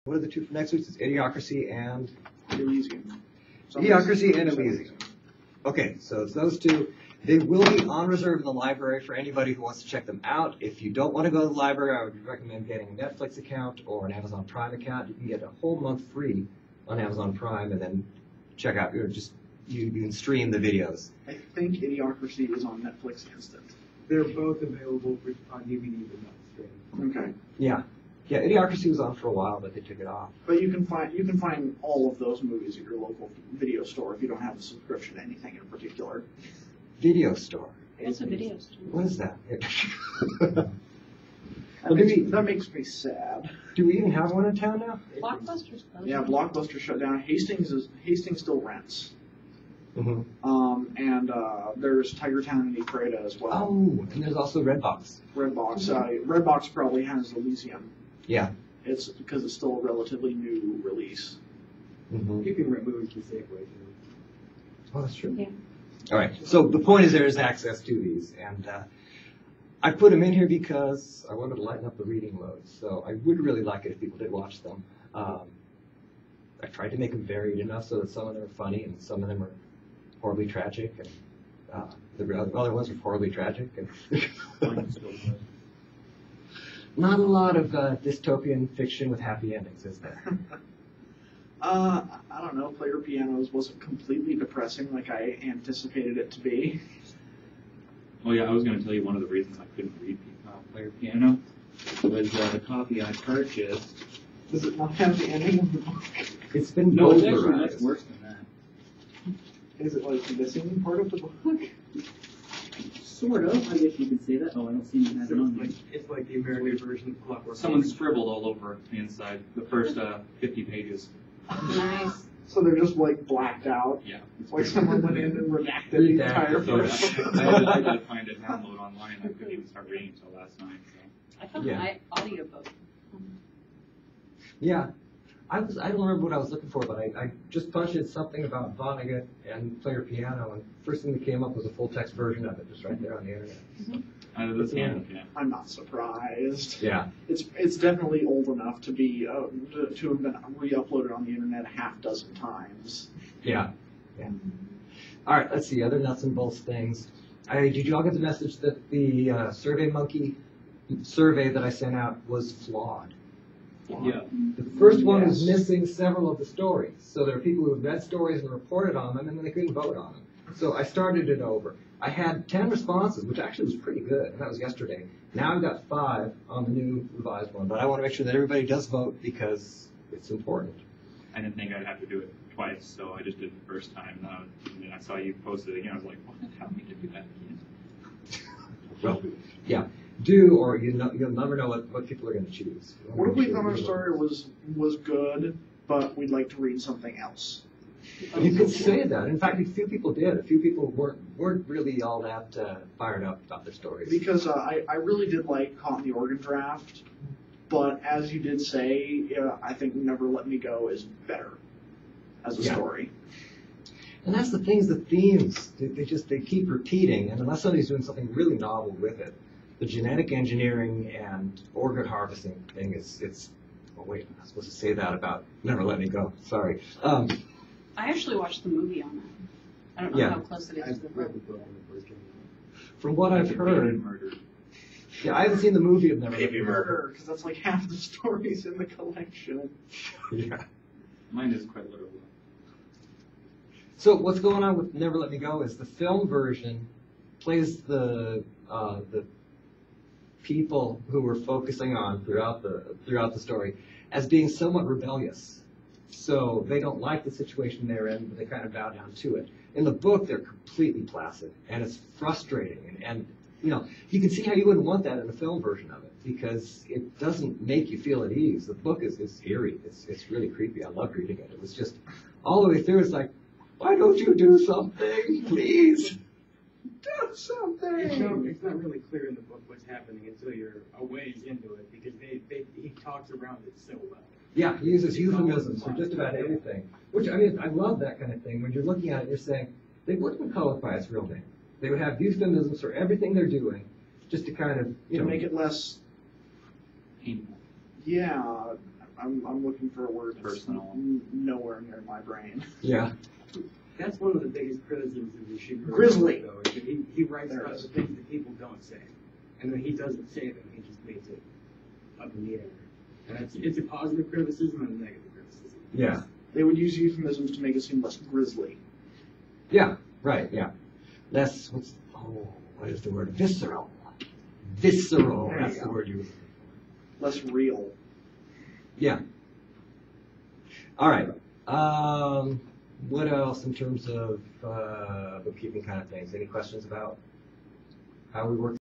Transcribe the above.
What are the two for next week? It's Idiocracy and Elysium. Idiocracy and Elysium. Okay, so it's those two. They will be on reserve in the library for anybody who wants to check them out. If you don't want to go to the library, I would recommend getting a Netflix account or an Amazon Prime account. You can get a whole month free on Amazon Prime and then check out you can stream the videos. I think Idiocracy is on Netflix Instant. They're both available on DVD but not streaming. Okay. Yeah. Yeah, Idiocracy was on for a while, but they took it off. But you can find all of those movies at your local video store if you don't have a subscription to anything in particular. Video store. It's a video store. What is that? That makes me sad. Do we even have one in town now? Blockbuster's closed. Yeah, Blockbuster shut down. Hastings still rents. Mm-hmm. And there's Tiger Town and Ephrata as well. Oh, and there's also Redbox. Redbox. Redbox probably has Elysium. Yeah. It's because it's still a relatively new release. Mm-hmm. You can rent movies through Safeway. Oh, that's true. Yeah. All right. So the point is there is access to these, and I put them in here because I wanted to lighten up the reading load. So I would really like it if people did watch them. I tried to make them varied enough so that some of them are funny and some of them are horribly tragic, and the other ones are horribly tragic. And not a lot of dystopian fiction with happy endings, is there? I don't know. Player Pianos wasn't completely depressing like I anticipated it to be. Oh yeah, I was going to tell you one of the reasons I couldn't read Player Piano was the copy I purchased. Does it not have the ending of the book? It's been No, it's actually polarized. much worse than that. Is it like the missing part of the book? Sort of, I guess you could say that. Oh, I don't see you have it on there. It's like the American version of Clockwork. Someone scribbled all over the inside, the first 50 pages. Nice. So they're just like blacked out. Yeah. It's Like pretty- someone went in and redacted the entire So first book. I had to find a download online. I couldn't even start reading until last night. So. I found Yeah. an audiobook. Yeah. I don't remember what I was looking for, but I just punched in something about Vonnegut and Player Piano, and first thing that came up was a full text version of it, just right there on the internet. Out of the can, yeah. I'm not surprised. Yeah. It's definitely old enough to be to have been re-uploaded on the internet a half dozen times. Yeah. Yeah. All right, let's see, other nuts and bolts things. Did you all get the message that the SurveyMonkey survey that I sent out was flawed? Yeah. The first one was Yes. missing several of the stories. So there are people who had read stories and reported on them, and then they couldn't vote on them. So I started it over. I had 10 responses, which actually was pretty good, and that was yesterday. Now I've got 5 on the new revised one, but I want to make sure that everybody does vote because it's important. I didn't think I'd have to do it twice, so I just did it the first time. And then I saw you posted it again. I was like, what? How am I going to do that again? Well, yeah, do, or you'll never know what people are going to choose. What if we thought our story was good, but we'd like to read something else? You could say that. In fact, a few people did. A few people weren't really all that fired up about their stories. Because I really did like Caught in the Oregon Draft, but as you did say, I think Never Let Me Go is better as a story. And that's the things, the themes, they keep repeating, and unless somebody's doing something really novel with it, the genetic engineering and organ harvesting thing oh wait, I'm not supposed to say that about Never Let Me Go, sorry. I actually watched the movie on that. I don't know Yeah. how close it is to the read the book. book when it first came out. From what I've Baby heard, Murder. yeah, I haven't seen the movie of Never Let Me Baby Go. Murder, because that's like half the stories in the collection. Yeah. Mine is quite literal. So what's going on with Never Let Me Go is the film version plays the people who we're focusing on throughout the story as being somewhat rebellious. So they don't like the situation they're in, but they kind of bow down to it. In the book, they're completely placid, and it's frustrating. And you can see how you wouldn't want that in a film version of it because it doesn't make you feel at ease. The book is eerie. It's really creepy. I love reading it. It was just all the way through. It's like, why don't you do something, please? Do something. It's not really clear in the book what's happening until you're a ways into it because he talks around it so well. Yeah, he uses euphemisms for just about everything. Which, I mean, I love that kind of thing. When you're looking at it, you're saying, they wouldn't call it by its real name. They would have euphemisms for everything they're doing, just to kind of, To make it less, Painful. yeah, I'm looking for a word that's Personal. nowhere near my brain. Yeah. That's one of the biggest criticisms of Ishiguro. Grizzly. Though, is that he writes There it about is. the things that people don't say. And when he doesn't say them, he just makes it up in the air. And it's a positive criticism and a negative criticism. Yeah. They would use euphemisms to make it seem less grisly. Yeah. Right. Yeah. Less. What is the word? Visceral. Visceral. There That's you the go. word you. Less real. Yeah. All right. What else in terms of bookkeeping kind of things? Any questions about how we work